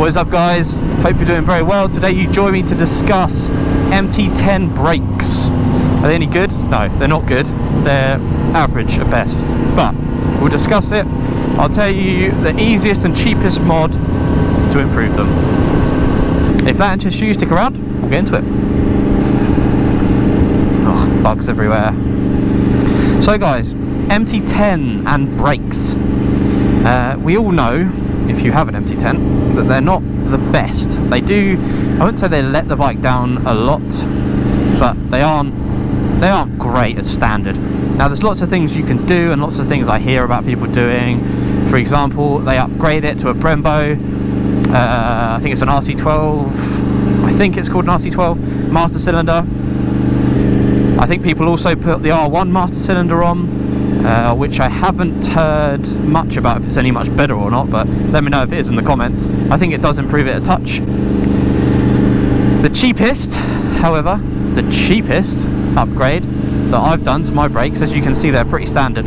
What is up, guys? Hope you're doing very well. Today you join me to discuss MT10 brakes. Are they any good? No, they're not good. They're average at best, but we'll discuss it. I'll tell you the easiest and cheapest mod to improve them. If that interests you, stick around, we'll get into it. Oh, bugs everywhere. So guys, MT10 and brakes. We all know, if you have an MT10, that they're not the best. They do, I wouldn't say they let the bike down a lot, but they aren't great as standard. Now there's lots of things you can do and lots of things I hear about people doing. For example, they upgrade it to a Brembo, I think it's an RC12, I think it's called an RC12 master cylinder. I think people also put the R1 master cylinder on, which I haven't heard much about if it's any much better or not, but let me know if it is in the comments. I think it does improve it a touch. The cheapest, however, the cheapest upgrade that I've done to my brakes, as you can see, they're pretty standard.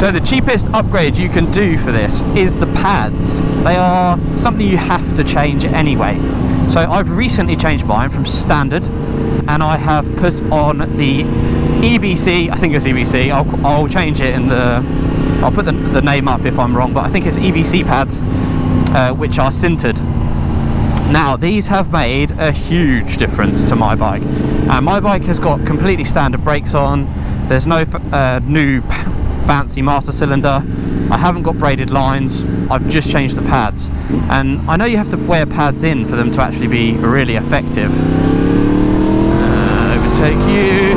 So the cheapest upgrade you can do for this is the pads. They are something you have to change anyway. So I've recently changed mine from standard, and I have put on the EBC, I think it's EBC, I'll change it in the, I'll put the name up if I'm wrong, but I think it's EBC pads, which are sintered. Now these have made a huge difference to my bike, and my bike has got completely standard brakes on. There's no new fancy master cylinder. I haven't got braided lines. I've just changed the pads, and I know you have to wear pads in for them to actually be really effective. Overtake you.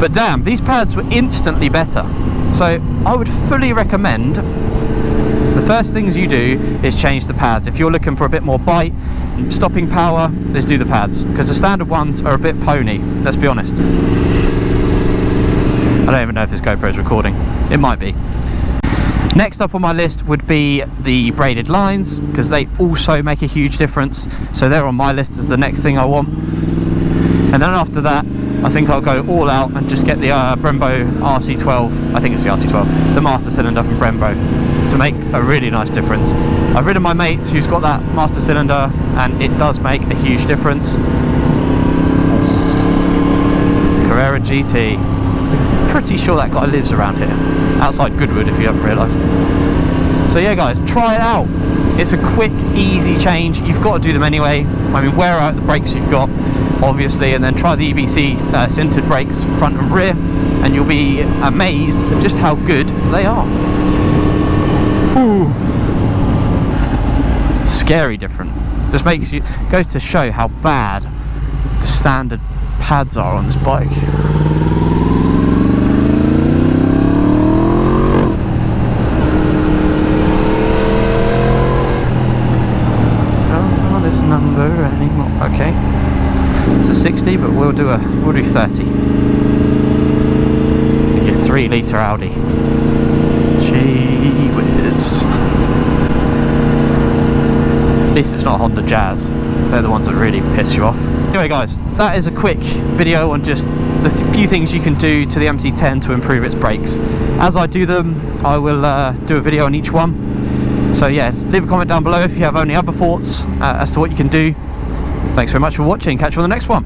But damn, these pads were instantly better. So I would fully recommend, the first things you do is change the pads. If you're looking for a bit more bite and stopping power, let's do the pads, because the standard ones are a bit pony, let's be honest. I don't even know if this GoPro is recording. It might be. Next up on my list would be the braided lines, because they also make a huge difference. So they're on my list as the next thing I want. And then after that, I think I'll go all out and just get the Brembo RC12, I think it's the RC12, the master cylinder from Brembo, to make a really nice difference. I've ridden my mates who's got that master cylinder, and it does make a huge difference. Carrera GT. Pretty sure that guy lives around here, outside Goodwood, if you haven't realised. So yeah guys, try it out. It's a quick, easy change. You've got to do them anyway. I mean, wear out the brakes you've got, obviously, and then try the EBC sintered brakes front and rear, and you'll be amazed at just how good they are. Ooh. Scary different. Just goes to show how bad the standard pads are on this bike. Number anymore. Okay, it's a 60, but we'll do 30. Your 3-litre Audi. Gee whiz. At least it's not a Honda Jazz. They're the ones that really piss you off. Anyway guys, that is a quick video on just the few things you can do to the MT10 to improve its brakes. As I do them, I will do a video on each one. So yeah, leave a comment down below if you have any other thoughts as to what you can do. Thanks very much for watching. Catch you on the next one.